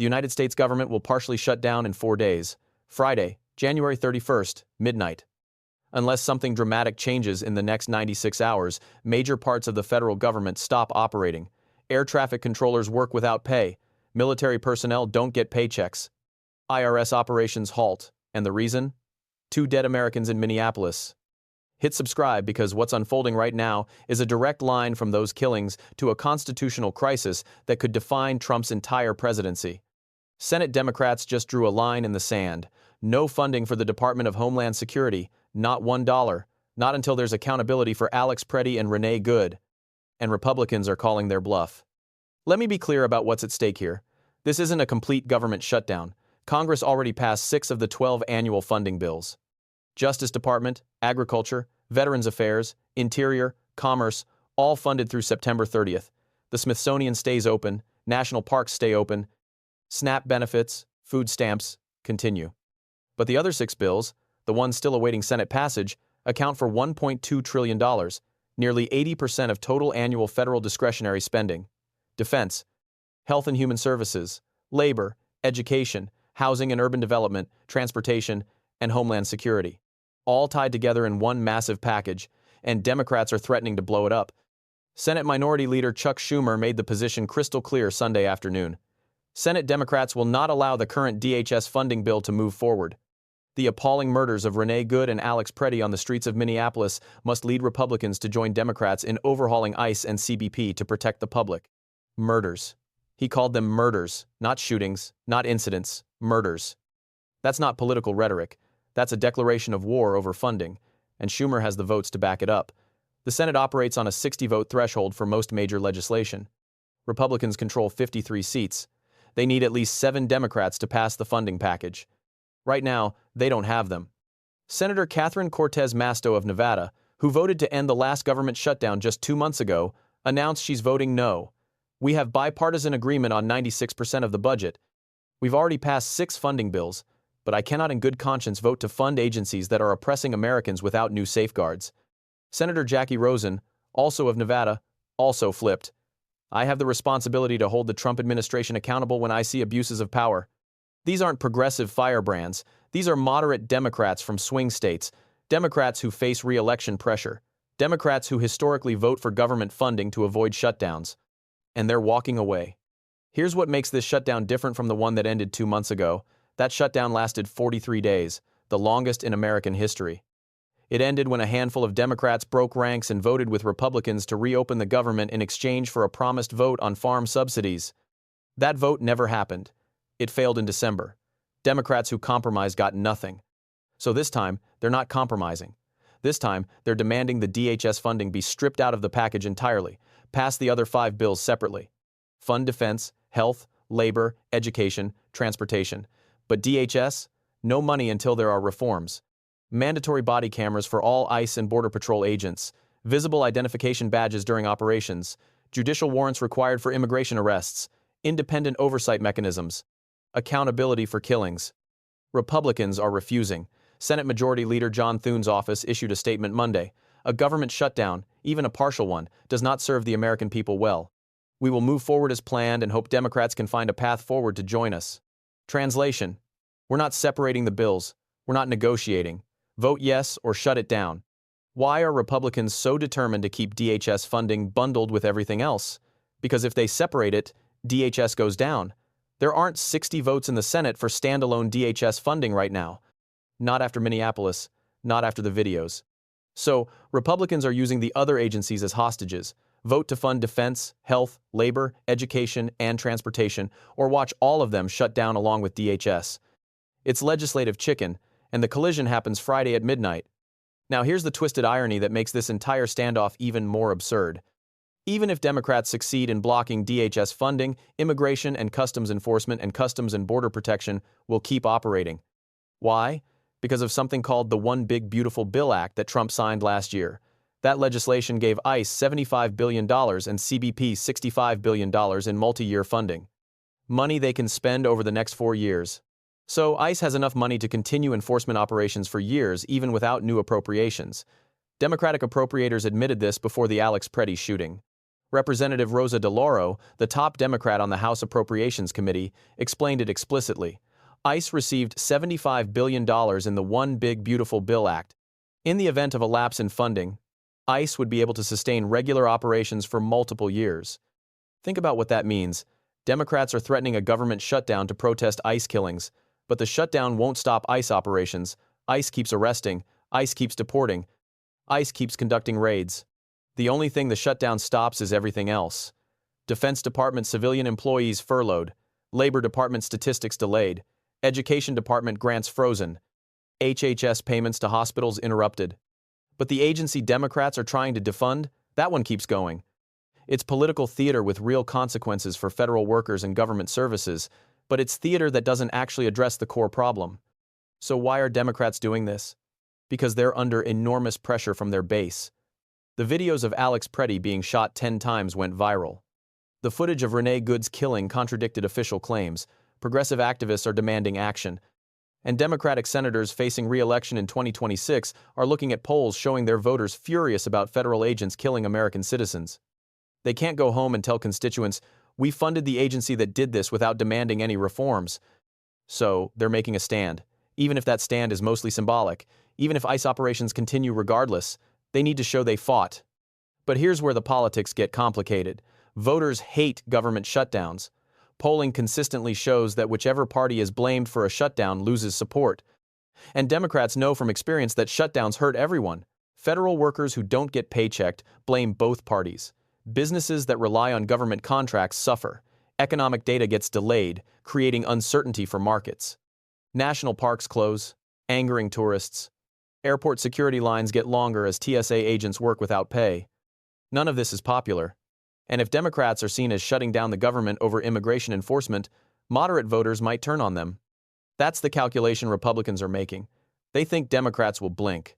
The United States government will partially shut down in 4 days, Friday, January 31st, midnight. Unless something dramatic changes in the next 96 hours, major parts of the federal government stop operating. Air traffic controllers work without pay. Military personnel don't get paychecks. IRS operations halt. And the reason? 2 dead Americans in Minneapolis. Hit subscribe because what's unfolding right now is a direct line from those killings to a constitutional crisis that could define Trump's entire presidency. Senate Democrats just drew a line in the sand. No funding for the Department of Homeland Security, not $1, not until there's accountability for Alex Preddy and Renee Good. And Republicans are calling their bluff. Let me be clear about what's at stake here. This isn't a complete government shutdown. Congress already passed 6 of the 12 annual funding bills. Justice Department, Agriculture, Veterans Affairs, Interior, Commerce, all funded through September 30th. The Smithsonian stays open, national parks stay open, SNAP benefits, food stamps continue. But the other 6 bills, the ones still awaiting Senate passage, account for $1.2 trillion, nearly 80% of total annual federal discretionary spending. Defense, health and human services, labor, education, housing and urban development, transportation, and homeland security. All tied together in one massive package, and Democrats are threatening to blow it up. Senate Minority Leader Chuck Schumer made the position crystal clear Sunday afternoon. Senate Democrats will not allow the current DHS funding bill to move forward. The appalling murders of Renee Good and Alex Preddy on the streets of Minneapolis must lead Republicans to join Democrats in overhauling ICE and CBP to protect the public. Murders. He called them murders, not shootings, not incidents, murders. That's not political rhetoric. That's a declaration of war over funding, and Schumer has the votes to back it up. The Senate operates on a 60-vote threshold for most major legislation. Republicans control 53 seats. They need at least 7 Democrats to pass the funding package. Right now, they don't have them. Senator Catherine Cortez Masto of Nevada, who voted to end the last government shutdown just 2 months ago, announced she's voting no. We have bipartisan agreement on 96% of the budget. We've already passed 6 funding bills, but I cannot in good conscience vote to fund agencies that are oppressing Americans without new safeguards. Senator Jackie Rosen, also of Nevada, also flipped. I have the responsibility to hold the Trump administration accountable when I see abuses of power. These aren't progressive firebrands. These are moderate Democrats from swing states, Democrats who face re-election pressure, Democrats who historically vote for government funding to avoid shutdowns. And they're walking away. Here's what makes this shutdown different from the one that ended 2 months ago. That shutdown lasted 43 days, the longest in American history. It ended when a handful of Democrats broke ranks and voted with Republicans to reopen the government in exchange for a promised vote on farm subsidies. That vote never happened. It failed in December. Democrats who compromised got nothing. So this time, they're not compromising. This time, they're demanding the DHS funding be stripped out of the package entirely, pass the other 5 bills separately. Fund defense, health, labor, education, transportation. But DHS? No money until there are reforms. Mandatory body cameras for all ICE and Border Patrol agents, visible identification badges during operations, judicial warrants required for immigration arrests, independent oversight mechanisms, accountability for killings. Republicans are refusing. Senate Majority Leader John Thune's office issued a statement Monday. A government shutdown, even a partial one, does not serve the American people well. We will move forward as planned and hope Democrats can find a path forward to join us. Translation: we're not separating the bills. We're not negotiating. Vote yes or shut it down. Why are Republicans so determined to keep DHS funding bundled with everything else? Because if they separate it, DHS goes down. There aren't 60 votes in the Senate for standalone DHS funding right now. Not after Minneapolis, not after the videos. So, Republicans are using the other agencies as hostages. Vote to fund defense, health, labor, education, and transportation, or watch all of them shut down along with DHS. It's legislative chicken, and the collision happens Friday at midnight. Now here's the twisted irony that makes this entire standoff even more absurd. Even if Democrats succeed in blocking DHS funding, Immigration and Customs Enforcement and Customs and Border Protection will keep operating. Why? Because of something called the One Big Beautiful Bill Act that Trump signed last year. That legislation gave ICE $75 billion and CBP $65 billion in multi-year funding. Money they can spend over the next 4 years. So ICE has enough money to continue enforcement operations for years even without new appropriations. Democratic appropriators admitted this before the Alex Preddy shooting. Representative Rosa DeLauro, the top Democrat on the House Appropriations Committee, explained it explicitly. ICE received $75 billion in the One Big Beautiful Bill Act. In the event of a lapse in funding, ICE would be able to sustain regular operations for multiple years. Think about what that means. Democrats are threatening a government shutdown to protest ICE killings, but the shutdown won't stop ICE operations. ICE keeps arresting, ICE keeps deporting, ICE keeps conducting raids. The only thing the shutdown stops is everything else. Defense Department civilian employees furloughed, Labor Department statistics delayed, Education Department grants frozen, HHS payments to hospitals interrupted. But the agency Democrats are trying to defund, that one keeps going. It's political theater with real consequences for federal workers and government services, but it's theater that doesn't actually address the core problem. So why are Democrats doing this? Because they're under enormous pressure from their base. The videos of Alex Preddy being shot 10 times went viral. The footage of Renee Good's killing contradicted official claims. Progressive activists are demanding action. And Democratic senators facing re-election in 2026 are looking at polls showing their voters furious about federal agents killing American citizens. They can't go home and tell constituents, "We funded the agency that did this without demanding any reforms." So, they're making a stand. Even if that stand is mostly symbolic, even if ICE operations continue regardless, they need to show they fought. But here's where the politics get complicated. Voters hate government shutdowns. Polling consistently shows that whichever party is blamed for a shutdown loses support. And Democrats know from experience that shutdowns hurt everyone. Federal workers who don't get paychecked blame both parties. Businesses that rely on government contracts suffer. Economic data gets delayed, creating uncertainty for markets. National parks close, angering tourists. Airport security lines get longer as TSA agents work without pay. None of this is popular. And if Democrats are seen as shutting down the government over immigration enforcement, moderate voters might turn on them. That's the calculation Republicans are making. They think Democrats will blink.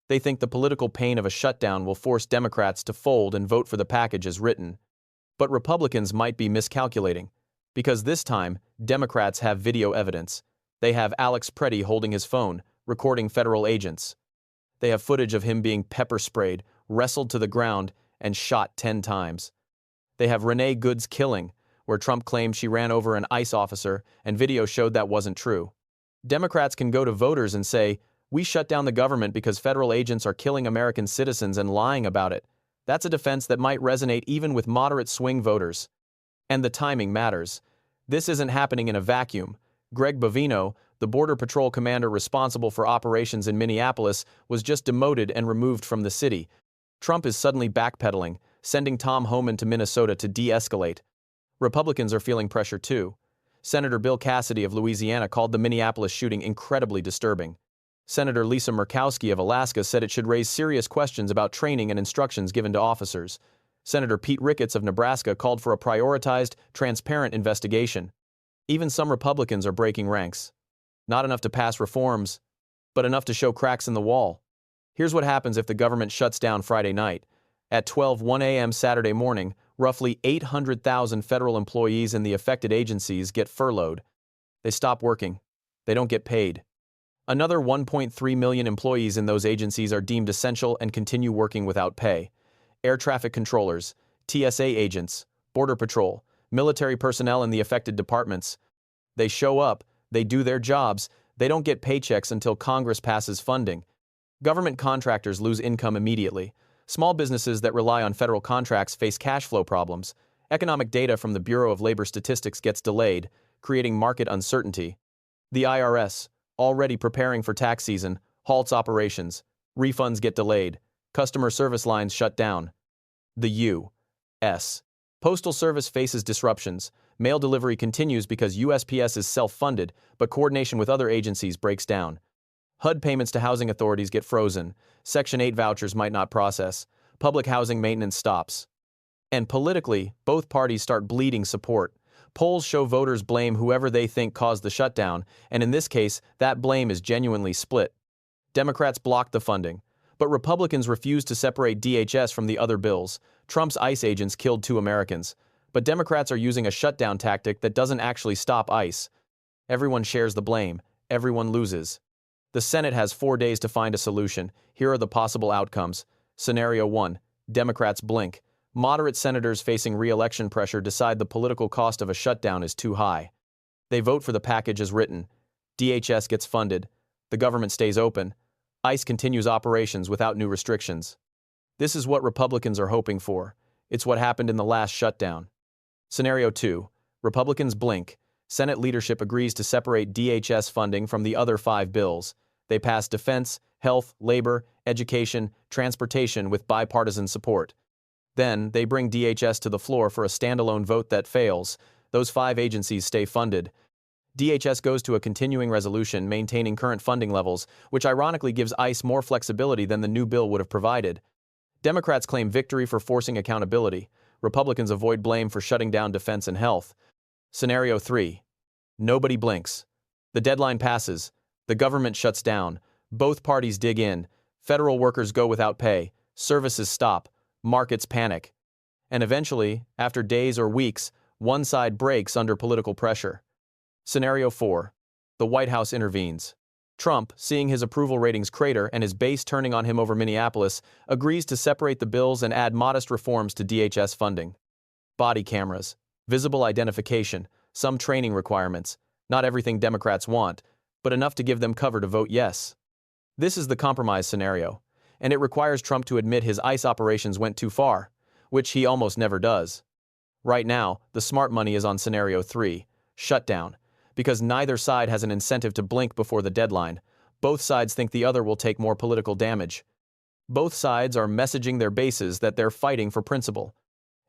They think the political pain of a shutdown will force Democrats to fold and vote for the package as written. But Republicans might be miscalculating, because this time, Democrats have video evidence. They have Alex Preddy holding his phone, recording federal agents. They have footage of him being pepper sprayed, wrestled to the ground, and shot 10 times. They have Renee Good's killing, where Trump claimed she ran over an ICE officer, and video showed that wasn't true. Democrats can go to voters and say, "We shut down the government because federal agents are killing American citizens and lying about it." That's a defense that might resonate even with moderate swing voters. And the timing matters. This isn't happening in a vacuum. Greg Bovino, the Border Patrol commander responsible for operations in Minneapolis, was just demoted and removed from the city. Trump is suddenly backpedaling, sending Tom Homan to Minnesota to de-escalate. Republicans are feeling pressure too. Senator Bill Cassidy of Louisiana called the Minneapolis shooting incredibly disturbing. Senator Lisa Murkowski of Alaska said it should raise serious questions about training and instructions given to officers. Senator Pete Ricketts of Nebraska called for a prioritized, transparent investigation. Even some Republicans are breaking ranks. Not enough to pass reforms, but enough to show cracks in the wall. Here's what happens if the government shuts down Friday night. At 12:01 a.m. Saturday morning, roughly 800,000 federal employees in the affected agencies get furloughed. They stop working. They don't get paid. Another 1.3 million employees in those agencies are deemed essential and continue working without pay. Air traffic controllers, TSA agents, Border Patrol, military personnel in the affected departments. They show up, they do their jobs, they don't get paychecks until Congress passes funding. Government contractors lose income immediately. Small businesses that rely on federal contracts face cash flow problems. Economic data from the Bureau of Labor Statistics gets delayed, creating market uncertainty. The IRS, already preparing for tax season, halts operations. Refunds get delayed. Customer service lines shut down. The U.S. Postal Service faces disruptions. Mail delivery continues because USPS is self-funded, but coordination with other agencies breaks down. HUD payments to housing authorities get frozen. Section 8 vouchers might not process. Public housing maintenance stops. And politically, both parties start bleeding support. Polls show voters blame whoever they think caused the shutdown, and in this case, that blame is genuinely split. Democrats blocked the funding, but Republicans refused to separate DHS from the other bills. Trump's ICE agents killed 2 Americans, but Democrats are using a shutdown tactic that doesn't actually stop ICE. Everyone shares the blame. Everyone loses. The Senate has 4 days to find a solution. Here are the possible outcomes. Scenario 1. Democrats blink. Moderate senators facing re-election pressure decide the political cost of a shutdown is too high. They vote for the package as written. DHS gets funded. The government stays open. ICE continues operations without new restrictions. This is what Republicans are hoping for. It's what happened in the last shutdown. Scenario 2. Republicans blink. Senate leadership agrees to separate DHS funding from the other 5 bills. They pass defense, health, labor, education, transportation with bipartisan support. Then, they bring DHS to the floor for a standalone vote that fails. Those 5 agencies stay funded. DHS goes to a continuing resolution maintaining current funding levels, which ironically gives ICE more flexibility than the new bill would have provided. Democrats claim victory for forcing accountability. Republicans avoid blame for shutting down defense and health. Scenario 3. Nobody blinks. The deadline passes. The government shuts down. Both parties dig in. Federal workers go without pay. Services stop. Markets panic. And eventually, after days or weeks, one side breaks under political pressure. Scenario 4. The White House intervenes. Trump, seeing his approval ratings crater and his base turning on him over Minneapolis, agrees to separate the bills and add modest reforms to DHS funding. Body cameras, visible identification, some training requirements, not everything Democrats want, but enough to give them cover to vote yes. This is the compromise scenario, and it requires Trump to admit his ICE operations went too far, which he almost never does. Right now, the smart money is on scenario 3, shutdown. Because neither side has an incentive to blink before the deadline, both sides think the other will take more political damage. Both sides are messaging their bases that they're fighting for principle.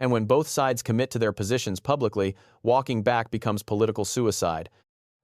And when both sides commit to their positions publicly, walking back becomes political suicide.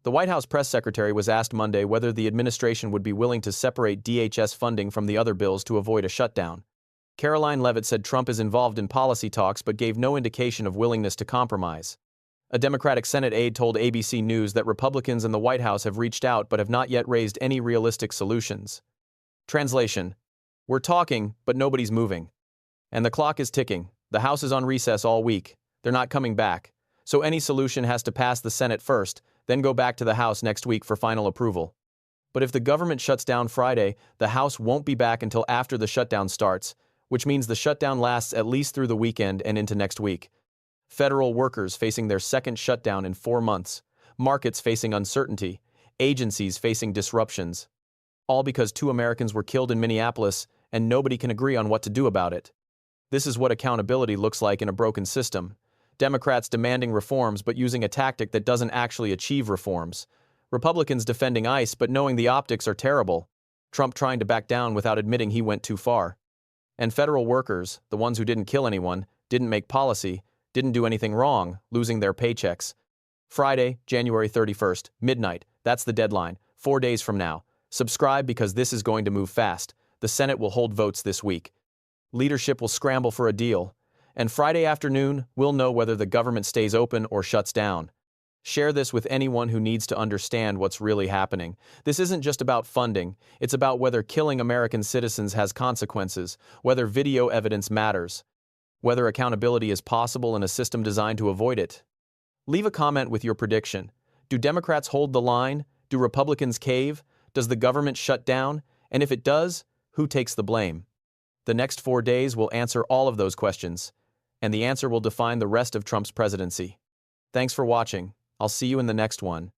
The White House press secretary was asked Monday whether the administration would be willing to separate DHS funding from the other bills to avoid a shutdown. Caroline Leavitt said Trump is involved in policy talks but gave no indication of willingness to compromise. A Democratic Senate aide told ABC News that Republicans in the White House have reached out but have not yet raised any realistic solutions. Translation: We're talking, but nobody's moving. And the clock is ticking. The House is on recess all week. They're not coming back. So any solution has to pass the Senate first, then go back to the House next week for final approval. But if the government shuts down Friday, the House won't be back until after the shutdown starts, which means the shutdown lasts at least through the weekend and into next week. Federal workers facing their second shutdown in 4 months, markets facing uncertainty, agencies facing disruptions. All because 2 Americans were killed in Minneapolis and nobody can agree on what to do about it. This is what accountability looks like in a broken system. Democrats demanding reforms but using a tactic that doesn't actually achieve reforms. Republicans defending ICE but knowing the optics are terrible. Trump trying to back down without admitting he went too far. And federal workers, the ones who didn't kill anyone, didn't make policy, didn't do anything wrong, losing their paychecks. Friday, January 31st, midnight. That's the deadline. 4 days from now. Subscribe because this is going to move fast. The Senate will hold votes this week. Leadership will scramble for a deal. And Friday afternoon, we'll know whether the government stays open or shuts down. Share this with anyone who needs to understand what's really happening. This isn't just about funding. It's about whether killing American citizens has consequences, whether video evidence matters, whether accountability is possible in a system designed to avoid it. Leave a comment with your prediction. Do Democrats hold the line? Do Republicans cave? Does the government shut down? And if it does, who takes the blame? The next 4 days will answer all of those questions, and the answer will define the rest of Trump's presidency. Thanks for watching. I'll see you in the next one.